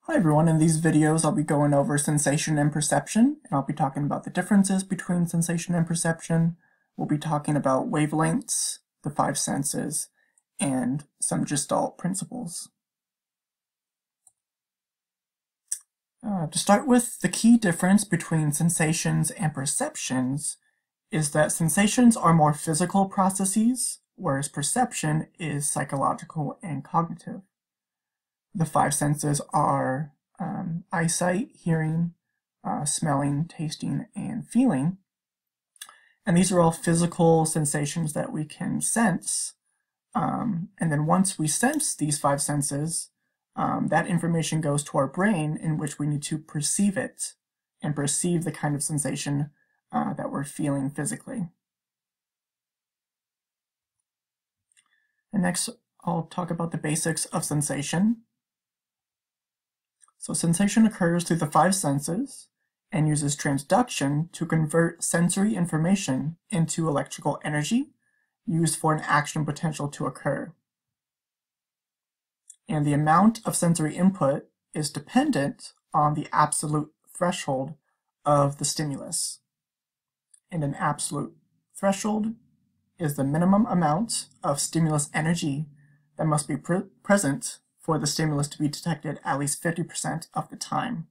Hi everyone, in these videos I'll be going over sensation and perception, and I'll be talking about the differences between sensation and perception. We'll be talking about wavelengths, the five senses, and some Gestalt principles. To start with, the key difference between sensations and perceptions is that sensations are more physical processes, whereas perception is psychological and cognitive. The five senses are eyesight, hearing, smelling, tasting, and feeling. And these are all physical sensations that we can sense. And then once we sense these five senses, that information goes to our brain, in which we need to perceive it and perceive the kind of sensation that we're feeling physically. And next, I'll talk about the basics of sensation. So sensation occurs through the five senses and uses transduction to convert sensory information into electrical energy used for an action potential to occur. And the amount of sensory input is dependent on the absolute threshold of the stimulus. And an absolute threshold is the minimum amount of stimulus energy that must be present for the stimulus to be detected at least 50% of the time.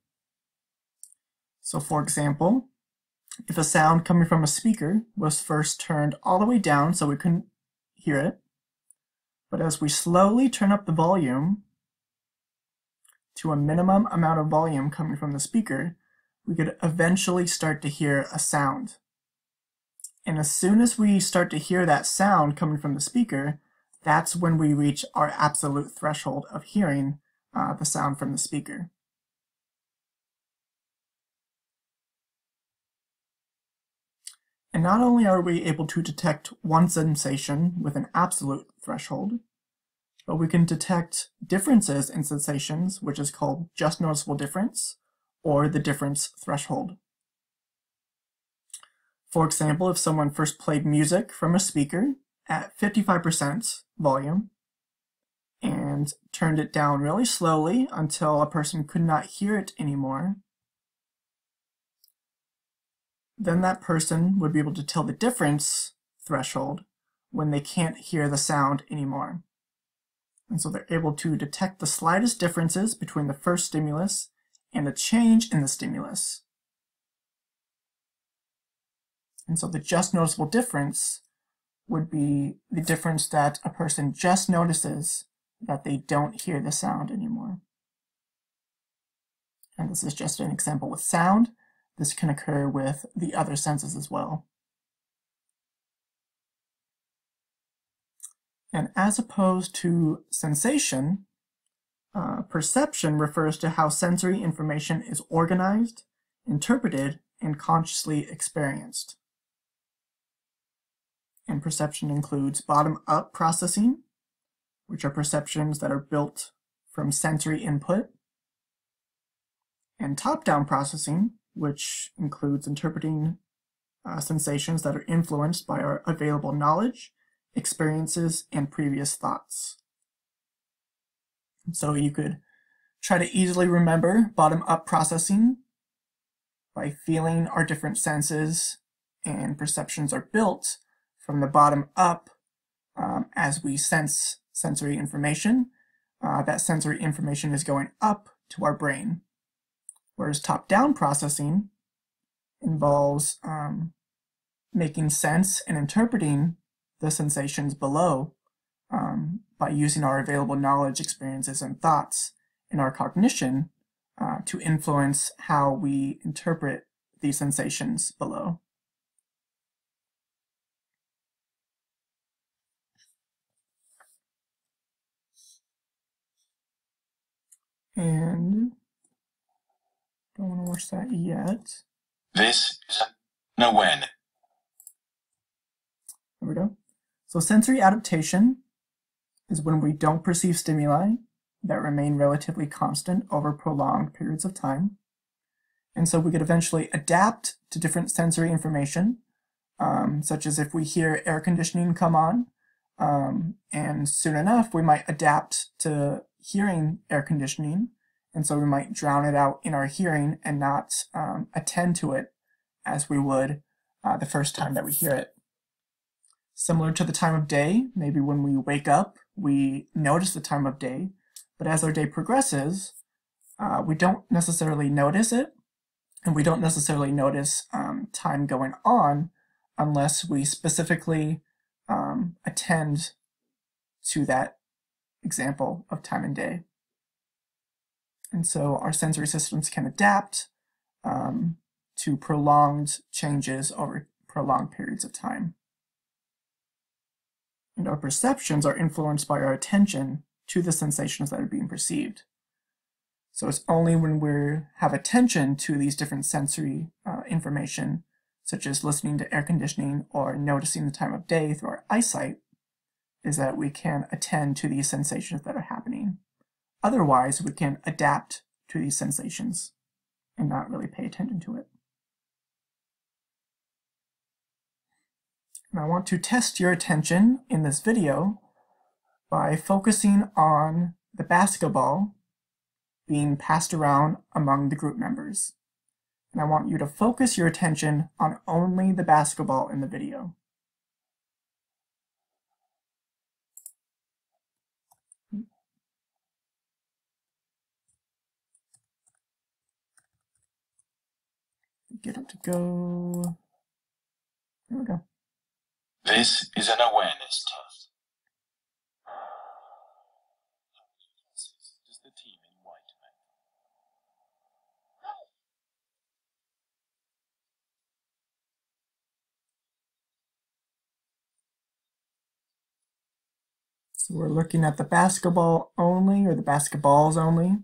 So for example, if a sound coming from a speaker was first turned all the way down so we couldn't hear it, but as we slowly turn up the volume to a minimum amount of volume coming from the speaker, we could eventually start to hear a sound. And as soon as we start to hear that sound coming from the speaker, that's when we reach our absolute threshold of hearing the sound from the speaker. And not only are we able to detect one sensation with an absolute threshold, but we can detect differences in sensations, which is called just noticeable difference, or the difference threshold. For example, if someone first played music from a speaker at 55% volume and turned it down really slowly until a person could not hear it anymore, then that person would be able to tell the difference threshold when they can't hear the sound anymore. And so they're able to detect the slightest differences between the first stimulus and a change in the stimulus. And so the just noticeable difference would be the difference that a person just notices that they don't hear the sound anymore. And this is just an example with sound. This can occur with the other senses as well. And as opposed to sensation, perception refers to how sensory information is organized, interpreted, and consciously experienced. And perception includes bottom-up processing, which are perceptions that are built from sensory input, and top-down processing, which includes interpreting sensations that are influenced by our available knowledge, experiences, and previous thoughts. So you could try to easily remember bottom-up processing by feeling our different senses, and perceptions are built from the bottom up as we sense sensory information. That sensory information is going up to our brain, whereas top-down processing involves making sense and interpreting the sensations below by using our available knowledge, experiences, and thoughts in our cognition to influence how we interpret these sensations below. And don't want to watch that yet. This is no when. There we go. So sensory adaptation is when we don't perceive stimuli that remain relatively constant over prolonged periods of time. And so we could eventually adapt to different sensory information, such as if we hear air conditioning come on, and soon enough we might adapt to hearing air conditioning and so we might drown it out in our hearing and not attend to it as we would the first time that we hear it. Similar to the time of day, maybe when we wake up, we notice the time of day, but as our day progresses, we don't necessarily notice it, and we don't necessarily notice time going on unless we specifically attend to that example of time and day. And so our sensory systems can adapt to prolonged changes over prolonged periods of time. And our perceptions are influenced by our attention to the sensations that are being perceived. So it's only when we have attention to these different sensory information, such as listening to air conditioning or noticing the time of day through our eyesight, is that we can attend to these sensations that are happening. Otherwise, we can adapt to these sensations and not really pay attention to it. And I want to test your attention in this video by focusing on the basketball being passed around among the group members. And I want you to focus your attention on only the basketball in the video. Get it to go. There we go. This is an awareness test. Does the team in white make? So we're looking at the basketball only, or the basketballs only.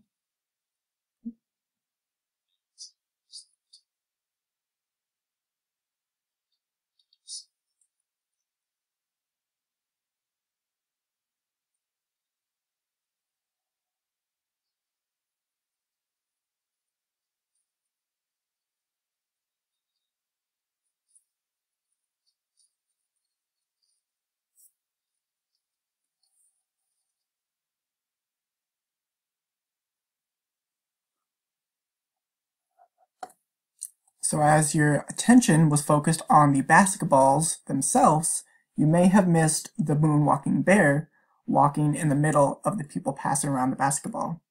So as your attention was focused on the basketballs themselves, you may have missed the moonwalking bear walking in the middle of the people passing around the basketball.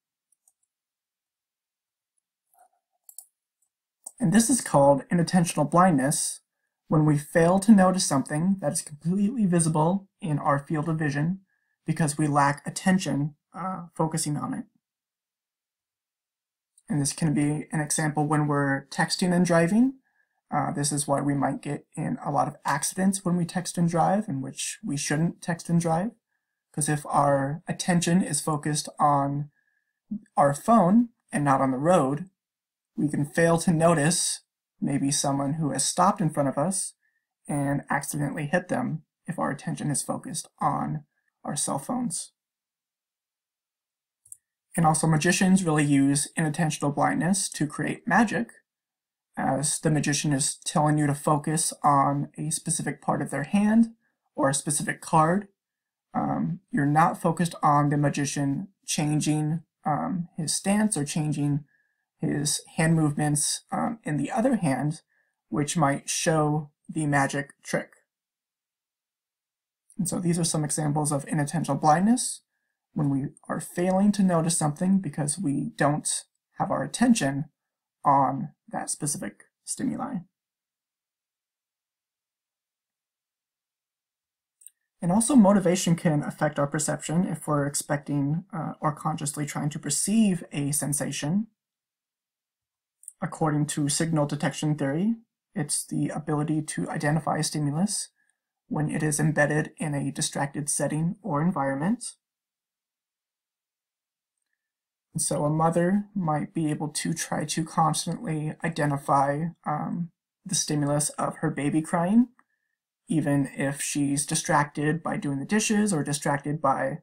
And this is called inattentional blindness, when we fail to notice something that is completely visible in our field of vision because we lack attention focusing on it. And this can be an example when we're texting and driving. This is why we might get in a lot of accidents when we text and drive, in which we shouldn't text and drive. Because if our attention is focused on our phone and not on the road, we can fail to notice maybe someone who has stopped in front of us and accidentally hit them if our attention is focused on our cell phones. And also, magicians really use inattentional blindness to create magic, as the magician is telling you to focus on a specific part of their hand or a specific card. You're not focused on the magician changing his stance or changing his hand movements in the other hand, which might show the magic trick. And so these are some examples of inattentional blindness, when we are failing to notice something because we don't have our attention on that specific stimuli. And also, motivation can affect our perception if we're expecting or consciously trying to perceive a sensation. According to signal detection theory, it's the ability to identify a stimulus when it is embedded in a distracted setting or environment. And so a mother might be able to try to constantly identify the stimulus of her baby crying, even if she's distracted by doing the dishes or distracted by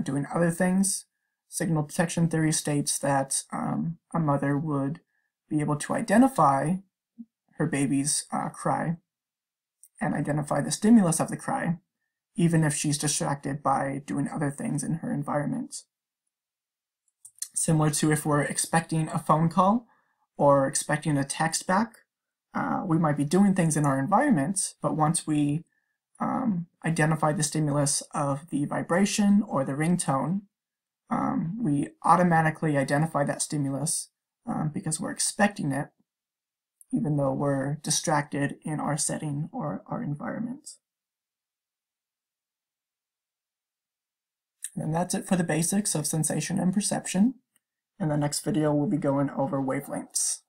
doing other things. Signal detection theory states that a mother would be able to identify her baby's cry and identify the stimulus of the cry, even if she's distracted by doing other things in her environment. Similar to if we're expecting a phone call or expecting a text back, we might be doing things in our environment, but once we identify the stimulus of the vibration or the ringtone, we automatically identify that stimulus because we're expecting it, even though we're distracted in our setting or our environment. And that's it for the basics of sensation and perception. In the next video, we'll be going over wavelengths.